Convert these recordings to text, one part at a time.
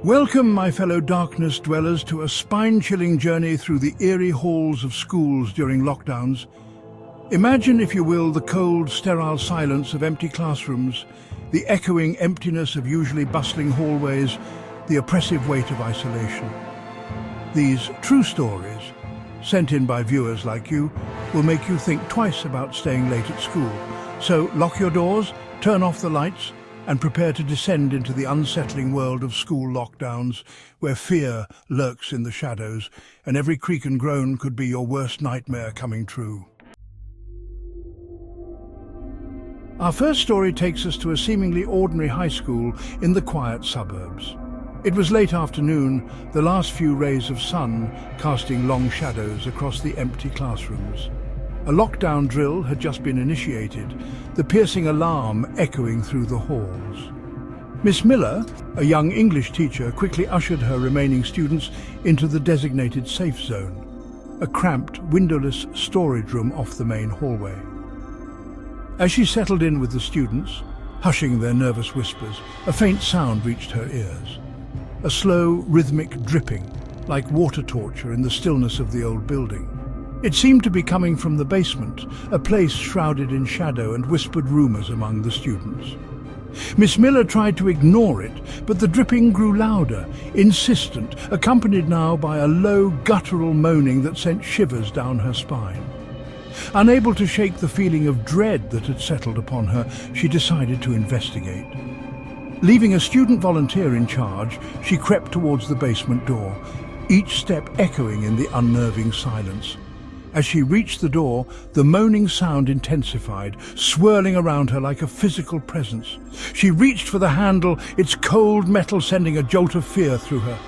Welcome, my fellow darkness dwellers, to a spine-chilling journey through the eerie halls of schools during lockdowns. Imagine, if you will, the cold, sterile silence of empty classrooms, the echoing emptiness of usually bustling hallways, the oppressive weight of isolation. These true stories, sent in by viewers like you, will make you think twice about staying late at school. So lock your doors, turn off the lights, and prepare to descend into the unsettling world of school lockdowns, where fear lurks in the shadows, and every creak and groan could be your worst nightmare coming true. Our first story takes us to a seemingly ordinary high school in the quiet suburbs. It was late afternoon, the last few rays of sun casting long shadows across the empty classrooms. A lockdown drill had just been initiated, the piercing alarm echoing through the halls. Miss Miller, a young English teacher, quickly ushered her remaining students into the designated safe zone, a cramped, windowless storage room off the main hallway. As she settled in with the students, hushing their nervous whispers, a faint sound reached her ears. A slow, rhythmic dripping, like water torture in the stillness of the old building. It seemed to be coming from the basement, a place shrouded in shadow and whispered rumours among the students. Miss Miller tried to ignore it, but the dripping grew louder, insistent, accompanied now by a low, guttural moaning that sent shivers down her spine. Unable to shake the feeling of dread that had settled upon her, she decided to investigate. Leaving a student volunteer in charge, she crept towards the basement door, each step echoing in the unnerving silence. As she reached the door, the moaning sound intensified, swirling around her like a physical presence. She reached for the handle, its cold metal sending a jolt of fear through her.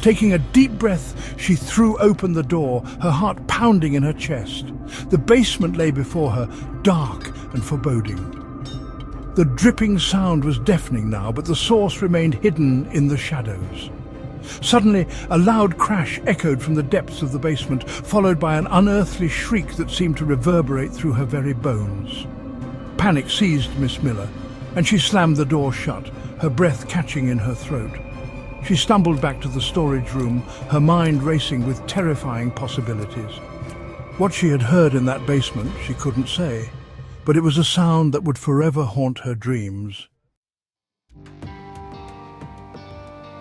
Taking a deep breath, she threw open the door, her heart pounding in her chest. The basement lay before her, dark and foreboding. The dripping sound was deafening now, but the source remained hidden in the shadows. Suddenly, a loud crash echoed from the depths of the basement, followed by an unearthly shriek that seemed to reverberate through her very bones. Panic seized Miss Miller, and she slammed the door shut, her breath catching in her throat. She stumbled back to the storage room, her mind racing with terrifying possibilities. What she had heard in that basement, she couldn't say, but it was a sound that would forever haunt her dreams.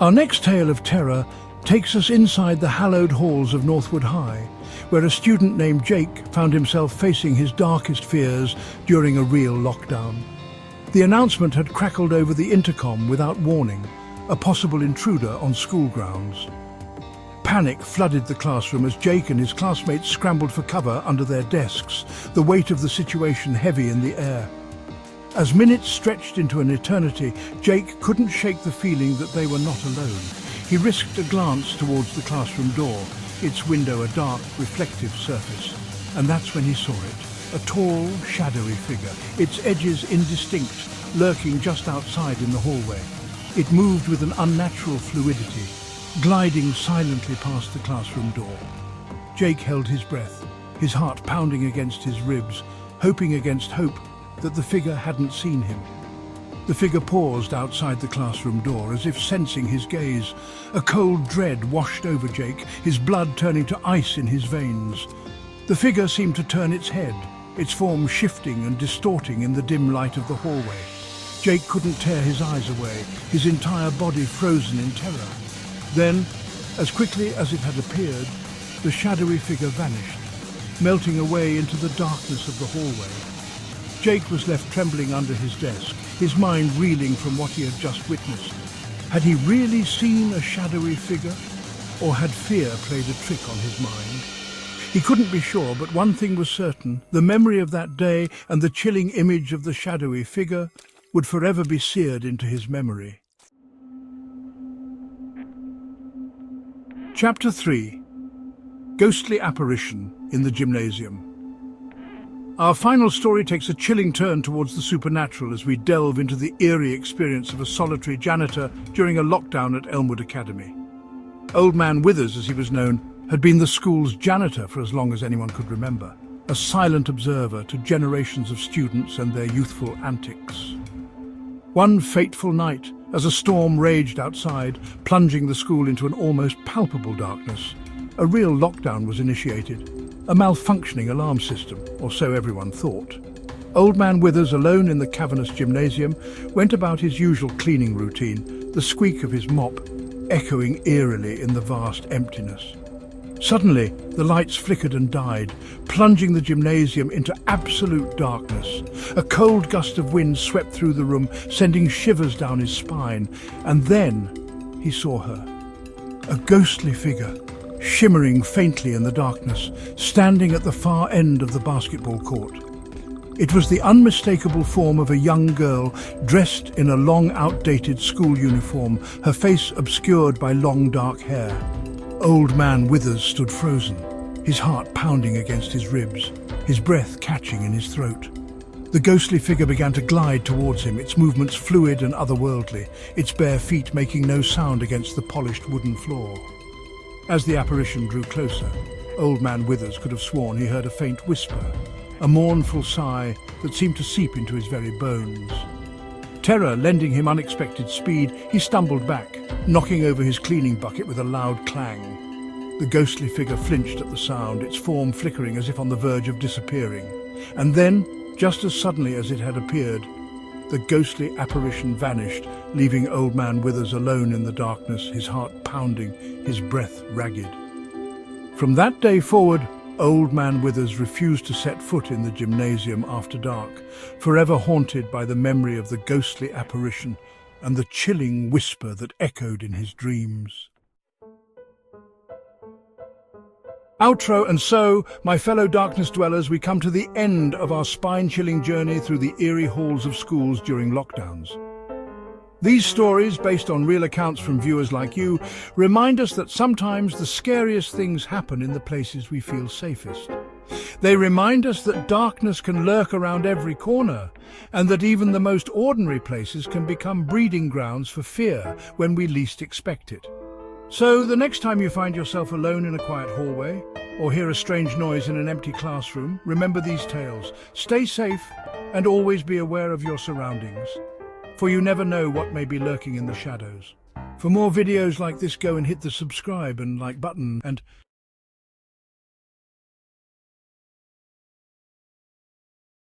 Our next tale of terror takes us inside the hallowed halls of Northwood High, where a student named Jake found himself facing his darkest fears during a real lockdown. The announcement had crackled over the intercom without warning, a possible intruder on school grounds. Panic flooded the classroom as Jake and his classmates scrambled for cover under their desks, the weight of the situation heavy in the air. As minutes stretched into an eternity, Jake couldn't shake the feeling that they were not alone. He risked a glance towards the classroom door, its window a dark, reflective surface. And that's when he saw it, a tall, shadowy figure, its edges indistinct, lurking just outside in the hallway. It moved with an unnatural fluidity, gliding silently past the classroom door. Jake held his breath, his heart pounding against his ribs, hoping against hope that the figure hadn't seen him. The figure paused outside the classroom door, as if sensing his gaze. A cold dread washed over Jake, his blood turning to ice in his veins. The figure seemed to turn its head, its form shifting and distorting in the dim light of the hallway. Jake couldn't tear his eyes away, his entire body frozen in terror. Then, as quickly as it had appeared, the shadowy figure vanished, melting away into the darkness of the hallway. Jake was left trembling under his desk, his mind reeling from what he had just witnessed. Had he really seen a shadowy figure, or had fear played a trick on his mind? He couldn't be sure, but one thing was certain: the memory of that day and the chilling image of the shadowy figure would forever be seared into his memory. Chapter 3. Ghostly Apparition in the Gymnasium. Our final story takes a chilling turn towards the supernatural as we delve into the eerie experience of a solitary janitor during a lockdown at Elmwood Academy. Old Man Withers, as he was known, had been the school's janitor for as long as anyone could remember, a silent observer to generations of students and their youthful antics. One fateful night, As a storm raged outside, plunging the school into an almost palpable darkness, a real lockdown was initiated, a malfunctioning alarm system, or so everyone thought. Old Man Withers, alone in the cavernous gymnasium, went about his usual cleaning routine, the squeak of his mop echoing eerily in the vast emptiness. Suddenly, the lights flickered and died, plunging the gymnasium into absolute darkness. A cold gust of wind swept through the room, sending shivers down his spine. And then he saw her. A ghostly figure, shimmering faintly in the darkness, standing at the far end of the basketball court. It was the unmistakable form of a young girl dressed in a long, outdated school uniform, her face obscured by long, dark hair. Old Man Withers stood frozen, his heart pounding against his ribs, his breath catching in his throat. The ghostly figure began to glide towards him, its movements fluid and otherworldly, its bare feet making no sound against the polished wooden floor. As the apparition drew closer, Old Man Withers could have sworn he heard a faint whisper, a mournful sigh that seemed to seep into his very bones. Terror lending him unexpected speed, he stumbled back, knocking over his cleaning bucket with a loud clang. The ghostly figure flinched at the sound, its form flickering as if on the verge of disappearing. And then, just as suddenly as it had appeared, the ghostly apparition vanished, leaving Old Man Withers alone in the darkness, his heart pounding, his breath ragged. From that day forward, Old Man Withers refused to set foot in the gymnasium after dark, forever haunted by the memory of the ghostly apparition and the chilling whisper that echoed in his dreams. Outro, and so, my fellow darkness dwellers, we come to the end of our spine-chilling journey through the eerie halls of schools during lockdowns. These stories, based on real accounts from viewers like you, remind us that sometimes the scariest things happen in the places we feel safest. They remind us that darkness can lurk around every corner, and that even the most ordinary places can become breeding grounds for fear when we least expect it. So, the next time you find yourself alone in a quiet hallway, or hear a strange noise in an empty classroom, remember these tales. Stay safe, and always be aware of your surroundings, for you never know what may be lurking in the shadows. For more videos like this, go and hit the subscribe and like button, and